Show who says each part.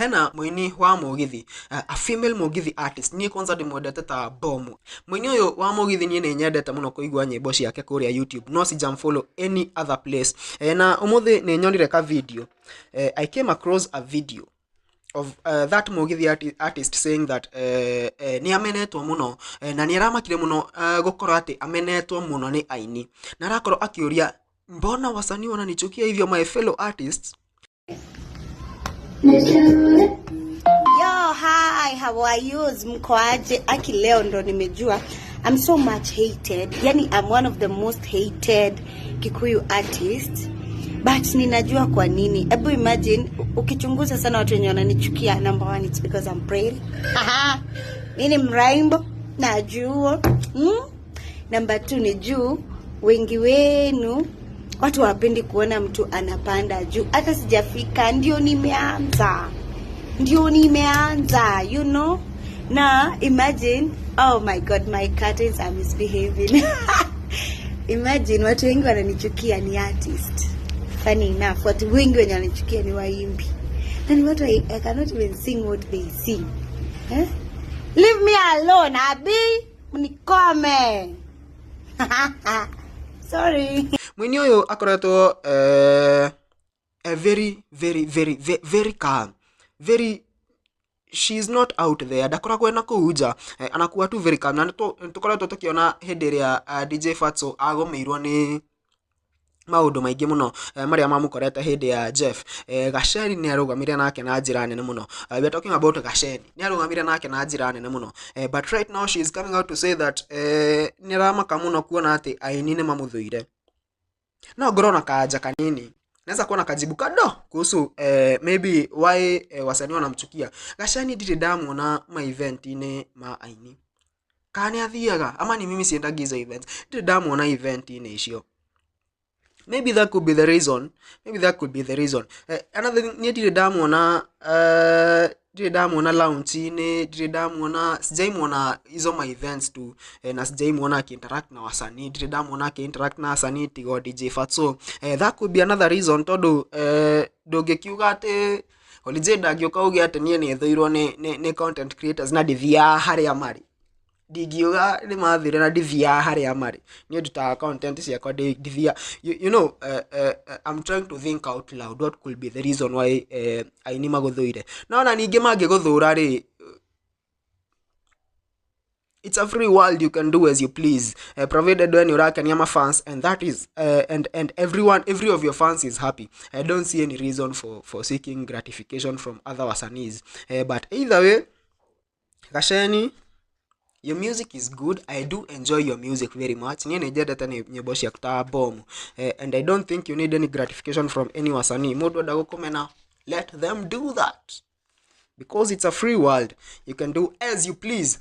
Speaker 1: hena mwini wa Mugithi, a female Mugithi artist ni kwanza ndimwendete ta bomu. Mwini uyu wa Mugithi ni nyendete muno kuigua nyimbo ciake kuria YouTube, no si jam follow any other place. Na umuthi ni nyonire ka video. I came across a video of that Mugithi artist saying that ni amenetwo muno na ni aramakire muno gukora ati amenetwo muno ni aini, na arakorwo akiuria mbona wasanii wananichukia hivyo my fellow artists.
Speaker 2: Yo, hi, how are you? Mkoaje? Aki leo ndo nimejua I'm so much hated. Yani I'm one of the most hated Kikuyu artists. But ninajua kwa nini. Ebu imagine ukichunguza sana watu wenye wananichukia. Number one, it's because I'm pretty. Mimi ni mraimbo, najua. Number two ni juu wengi wenu watu wapendi kuona mtu anapanda juu. Hata sijafika ndio nimeanza, you know. Na imagine, oh my god, my curtains are misbehaving. Imagine watu wengi wananichukia ni artist. Funny enough, watu wengi wenye wananichukia ni waimbi. And what I cannot even sing what they sing. Leave me alone, abi. Mnikome. Sorry.
Speaker 1: Mwini uyu akoretwo very calm. She's not out there. Dakoragwo na kuuja anakuwa tu very calm. Na tukoretwo tukiona hindi ria DJ Fatso agomeirwo ni maundu maingi muno maria mamukorete hindi ya Jeff. Gasheni ni arugamire nake na njira nene muno. We are talking about Gasheni. Ni arugamire nake na njira nene muno. But right now she is coming out to say that ni ramaka muno kuona ati aini ni mamuthuire. No ngorona kanja kanini. Naweza kuona kajibu kado kuhusu maybe why wasanii wanamchukia. Gasheni ndiri ndamuona ma event ine ma aini. Kani athiaga ama ni mimi siendagi hizo events. Ndiri ndamuona event ine icio. Maybe that could be the reason. Another thing, ndiri ndamuona launch ine, ndiri ndamuona sijaimuona hizo ma events tu, na sijaimuona akiinteract na wasanii, ndiri ndamuona akiinteract na wasanii tigo DJ Fatso. That could be another reason tondu ndungikiuga ati Holiday ndagioka uge ati nie ni thoirwo ni content creators na ndithia haria mari. Digiuga ni mathire na ndithia haria mari. Ni nduta content ciakwa ndithia. You know, I'm trying to think out loud what could be the reason why aini maguthuire. Na ninge mangiguthura ri, it's a free world, you can do as you please, provided when you're rakania ma fans, and that is and every of your fans is happy. I don't see any reason for seeking gratification from other wasanis. But either way, Gasheni, your music is good. I do enjoy your music very much. And I don't think you need any gratification from any wasani. Let them do that. Because it's a free world. You can do as you please.